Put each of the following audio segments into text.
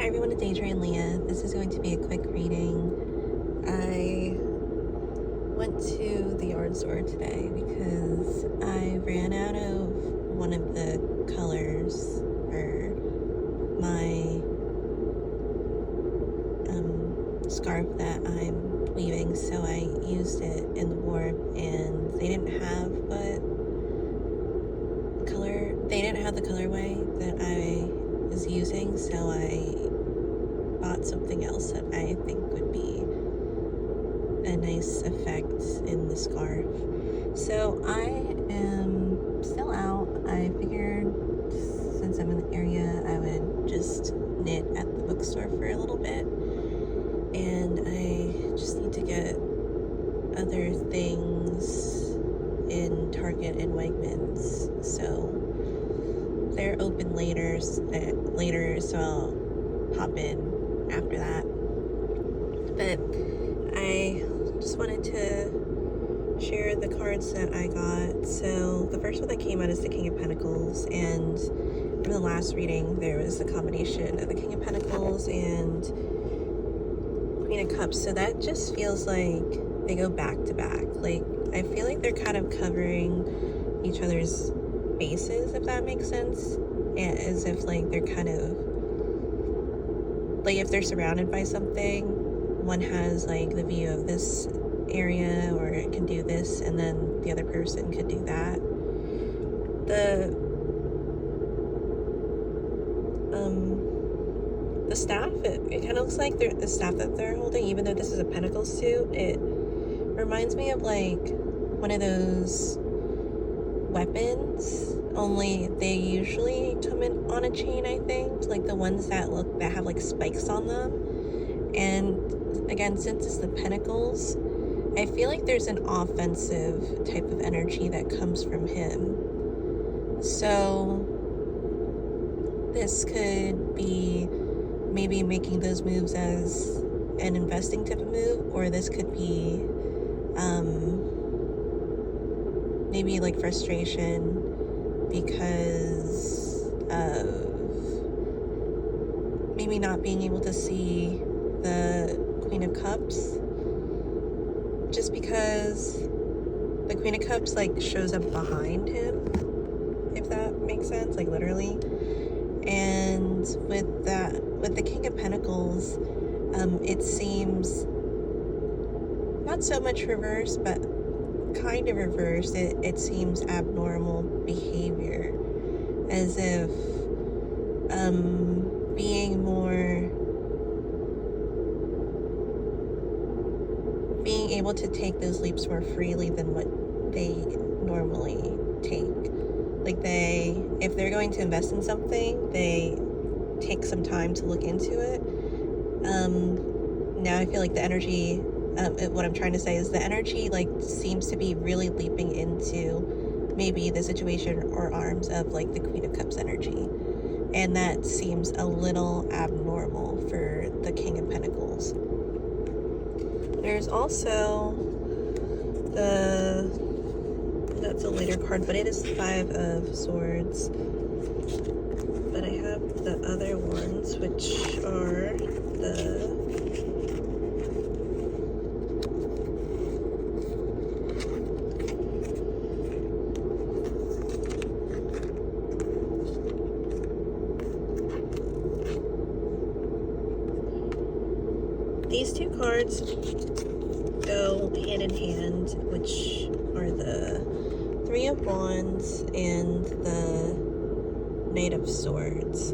Hi everyone, it's Adrian Leah. This is going to be a quick reading. I went to the yard store today because I ran out of one of the colors for my scarf that I'm weaving, so I used it in the warp, and they didn't have the colorway that I was using, so I bought something else that I think would be a nice effect in the scarf. So I am still out. I figured since I'm in the area, I would just knit at the bookstore for a little bit, and I just need to get other things in Target and Wegmans, so they're open later, so I'll pop in after that. But I just wanted to share the cards that I got. So the first one that came out is the King of Pentacles, and from the last reading there was a combination of the King of Pentacles and Queen of Cups, so that just feels like they go back to back. Like, I feel like they're kind of covering each other's bases, if that makes sense, and as if like they're kind of like, if they're surrounded by something, one has like the view of this area, or it can do this, and then the other person could do that. The staff, it kind of looks like the staff that they're holding, even though this is a pentacle suit, it reminds me of like one of those weapons, only they usually come in on a chain, I think, like the ones that have like spikes on them. And again, since it's the pentacles, I feel like there's an offensive type of energy that comes from him. So this could be maybe making those moves as an investing type of move, or this could be maybe like frustration because of maybe not being able to see the Queen of Cups, just because the Queen of Cups like shows up behind him, if that makes sense, like literally. And with the King of Pentacles, it seems not so much reverse, but kind of reversed. It seems abnormal behavior, as if being able to take those leaps more freely than what they normally take. Like, if they're going to invest in something, they take some time to look into it. Now I feel like the energy, what I'm trying to say is the energy like seems to be really leaping into maybe the situation or arms of like the Queen of Cups energy, and that seems a little abnormal for the King of Pentacles. There's also that's a later card, but it is the Five of Swords. But I have the other ones, which are these two cards go hand in hand, which are the Three of Wands and the Knight of Swords.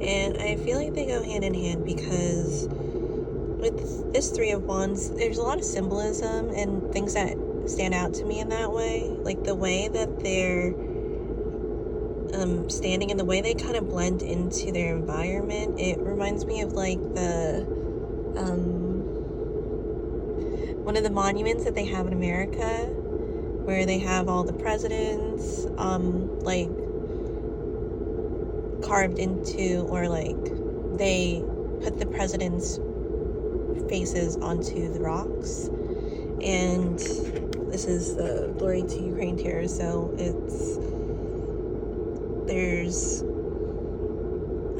And I feel like they go hand in hand because with this Three of Wands, there's a lot of symbolism and things that stand out to me in that way. Like the way that they're standing and the way they kind of blend into their environment. It reminds me of like one of the monuments that they have in America, where they have all the presidents like carved into, or like they put the presidents' faces onto the rocks. And this is the Glory to Ukraine Tarot, so there's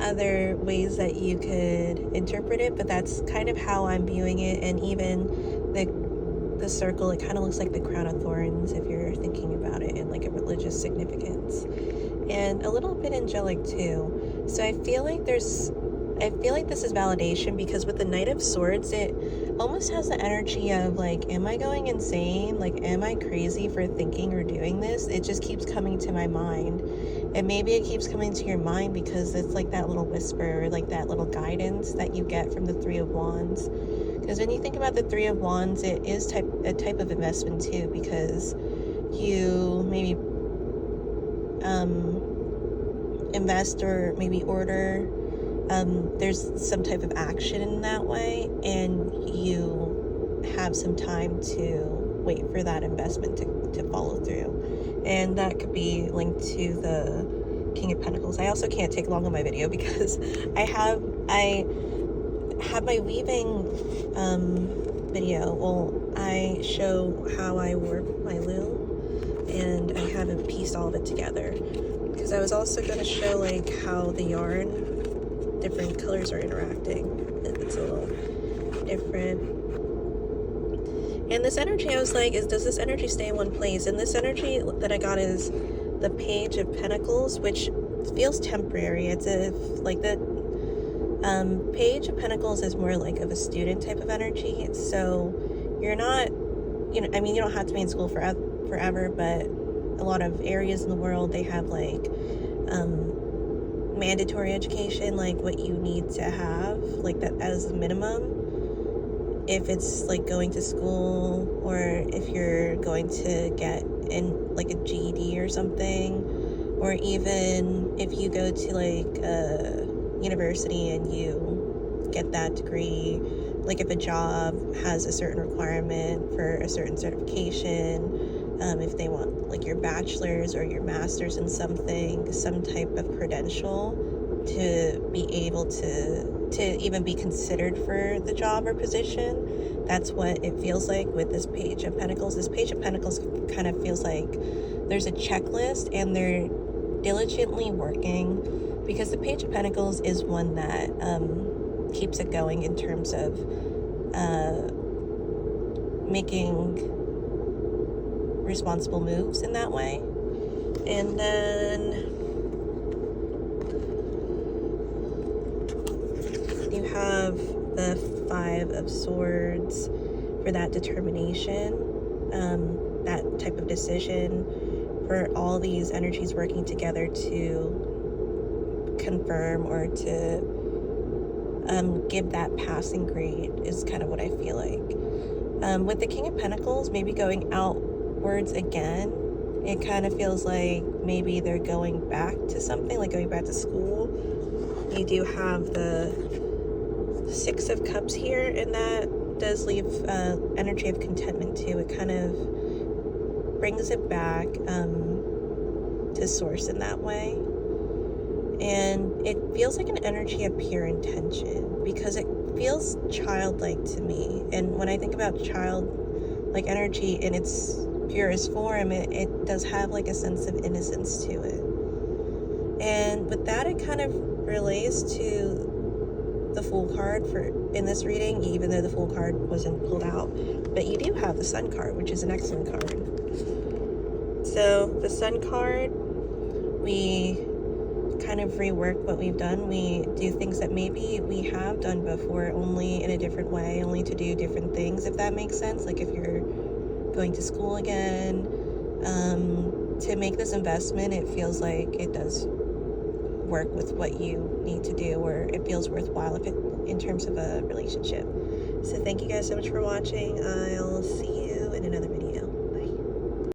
other ways that you could interpret it, but that's kind of how I'm viewing it. And even the circle, it kind of looks like the crown of thorns if you're thinking about it in like a religious significance, and a little bit angelic too. So I feel like this is validation, because with the Knight of Swords, it almost has the energy of like, am I going insane? Like, am I crazy for thinking or doing this? It just keeps coming to my mind. And maybe it keeps coming to your mind because it's like that little whisper, or like that little guidance that you get from the Three of Wands. Because when you think about the Three of Wands, it is a type of investment too, because you maybe invest or maybe order. There's some type of action in that way, and you have some time to wait for that investment to follow through. And that could be linked to the King of Pentacles. I also can't take long on my video because I have my weaving video. Well, I show how I work my loom, and I haven't pieced all of it together because I was also going to show like how the yarn, different colors are interacting. It's a little different. And this energy, I was like, does this energy stay in one place? And this energy that I got is the Page of Pentacles, which feels temporary. It's like the Page of Pentacles is more like of a student type of energy. So you're not, I mean, you don't have to be in school forever, but a lot of areas in the world, they have like mandatory education, like what you need to have, like that as a minimum. If it's like going to school, or if you're going to get in like a GED or something, or even if you go to like a university and you get that degree, like if a job has a certain requirement for a certain certification, if they want like your bachelor's or your master's in something, some type of credential to be able to even be considered for the job or position. That's what it feels like with this Page of Pentacles. This Page of Pentacles kind of feels like there's a checklist and they're diligently working, because the Page of Pentacles is one that keeps it going in terms of making responsible moves in that way. And then you have the Five of Swords for that determination, that type of decision, for all these energies working together to confirm or to give that passing grade is kind of what I feel like. With the King of Pentacles, maybe going outwards again, it kind of feels like maybe they're going back to something, like going back to school. You do have the Six of Cups here, and that does leave energy of contentment too. It kind of brings it back to source in that way. And it feels like an energy of pure intention, because it feels childlike to me. And when I think about childlike energy in its purest form, it does have like a sense of innocence to it. And with that, it kind of relates to the Fool card in this reading, even though the Fool card wasn't pulled out. But you do have the Sun card, which is an excellent card. So the Sun card, we kind of rework what we've done. We do things that maybe we have done before, only in a different way, only to do different things, if that makes sense. Like if you're going to school again, to make this investment, it feels like it does work with what you need to do, or it feels worthwhile in terms of a relationship. So thank you guys so much for watching. I'll see you in another video.